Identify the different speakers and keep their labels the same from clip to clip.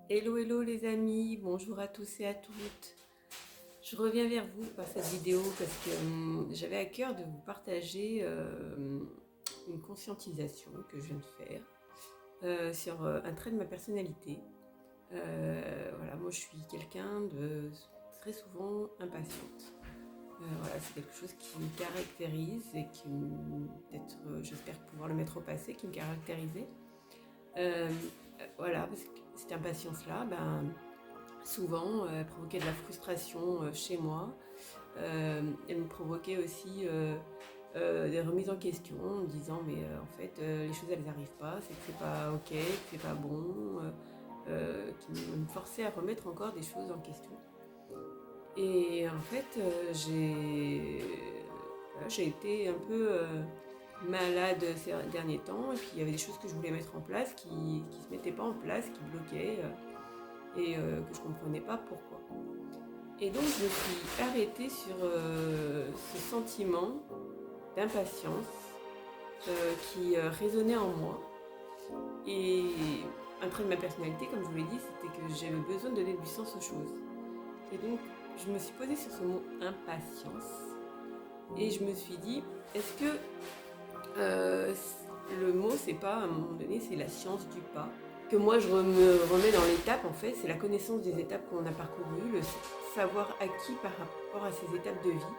Speaker 1: Hello, hello les amis, bonjour à tous et à toutes. Je reviens vers vous par cette vidéo parce que j'avais à cœur de vous partager une conscientisation que je viens de faire sur un trait de ma personnalité. Voilà, moi je suis quelqu'un de très souvent impatiente. Voilà, c'est quelque chose qui me caractérise et qui peut-être, j'espère pouvoir le mettre au passé, qui me caractérisait. Euh, voilà, parce que cette impatience-là, souvent, elle provoquait de la frustration chez moi. Elle me provoquait aussi des remises en question en me disant mais en fait les choses elles n'arrivent pas, c'est que c'est pas ok, que c'est pas bon, qui me forçait à remettre encore des choses en question. Et en fait j'ai été un peu malade ces derniers temps et puis il y avait des choses que je voulais mettre en place qui ne se mettaient pas en place, qui bloquaient et que je comprenais pas pourquoi. Et donc je me suis arrêtée sur ce sentiment d'impatience qui résonnait en moi. Et un trait de ma personnalité, comme je vous l'ai dit, c'était que j'avais besoin de donner du sens aux choses. Et donc je me suis posée sur ce mot impatience. Et je me suis dit, est-ce que euh, le mot, c'est pas, à un moment donné, c'est la science du pas que moi je me remets dans l'étape en fait, c'est la connaissance des étapes qu'on a parcourues, le savoir acquis par rapport à ces étapes de vie.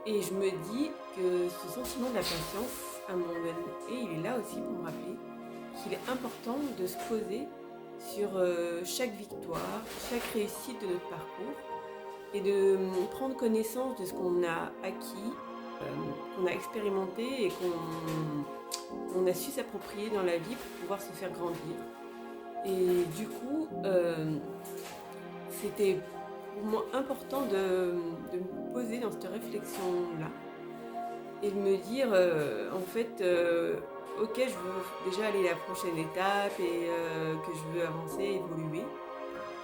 Speaker 1: Et je me dis que ce sentiment d'impatience, à un moment donné, il est là aussi pour me rappeler qu'il est important de se poser sur chaque victoire, chaque réussite de notre parcours et de prendre connaissance de ce qu'on a acquis, qu'on a expérimenté et qu'on a su s'approprier dans la vie pour pouvoir se faire grandir. Et du coup, c'était pour moi important de me poser dans cette réflexion-là et de me dire, en fait, ok, je veux déjà aller à la prochaine étape et que je veux avancer, évoluer.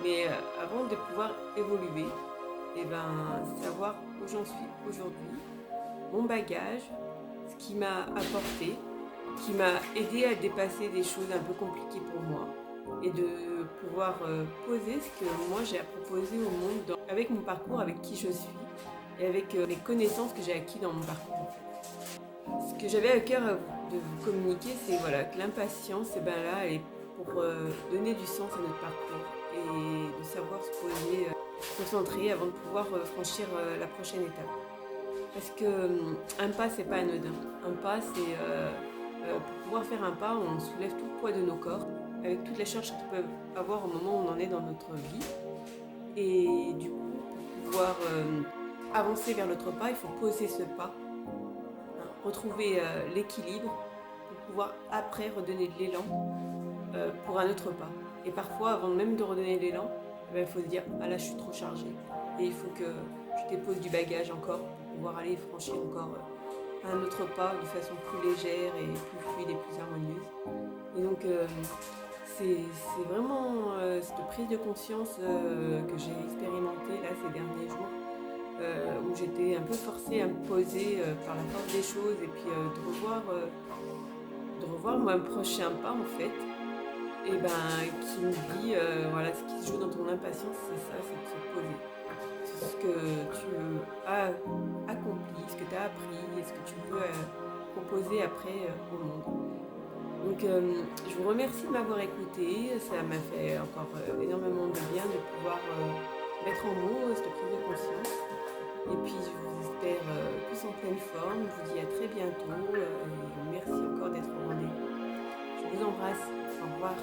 Speaker 1: Mais avant de pouvoir évoluer, et savoir où j'en suis aujourd'hui, mon bagage, ce qui m'a apporté, qui m'a aidé à dépasser des choses un peu compliquées pour moi et de pouvoir poser ce que moi j'ai à proposer au monde avec mon parcours, avec qui je suis et avec les connaissances que j'ai acquis dans mon parcours. Ce que j'avais à cœur de vous communiquer, c'est voilà, que l'impatience, là, elle est pour donner du sens à notre parcours et de savoir se poser, se concentrer avant de pouvoir franchir la prochaine étape. Parce que un pas, c'est pas anodin. Un pas, c'est pour pouvoir faire un pas, on soulève tout le poids de nos corps, avec toutes les charges qu'ils peuvent avoir au moment où on en est dans notre vie. Et du coup, pour pouvoir avancer vers notre pas, il faut poser ce pas, hein, retrouver l'équilibre pour pouvoir après redonner de l'élan pour un autre pas. Et parfois, avant même de redonner l'élan, il faut se dire ah là je suis trop chargée et il faut que tu déposes du bagage encore pour pouvoir aller franchir encore un autre pas de façon plus légère et plus fluide et plus harmonieuse. Et donc c'est vraiment cette prise de conscience que j'ai expérimentée là ces derniers jours où j'étais un peu forcée à me poser par la force des choses et puis de revoir mon prochain pas en fait et qui me dit voilà ce qui se joue dans ton impatience c'est ça, c'est de se poser sur ce que tu as accompli, ce que tu as appris et ce que tu veux proposer après au monde. Donc je vous remercie de m'avoir écouté, ça m'a fait encore énormément de bien de pouvoir mettre en mots cette prise de conscience. Et puis je vous espère tous en pleine forme, je vous dis à très bientôt et merci encore d'être au rendez-vous. Je vous embrasse, au revoir.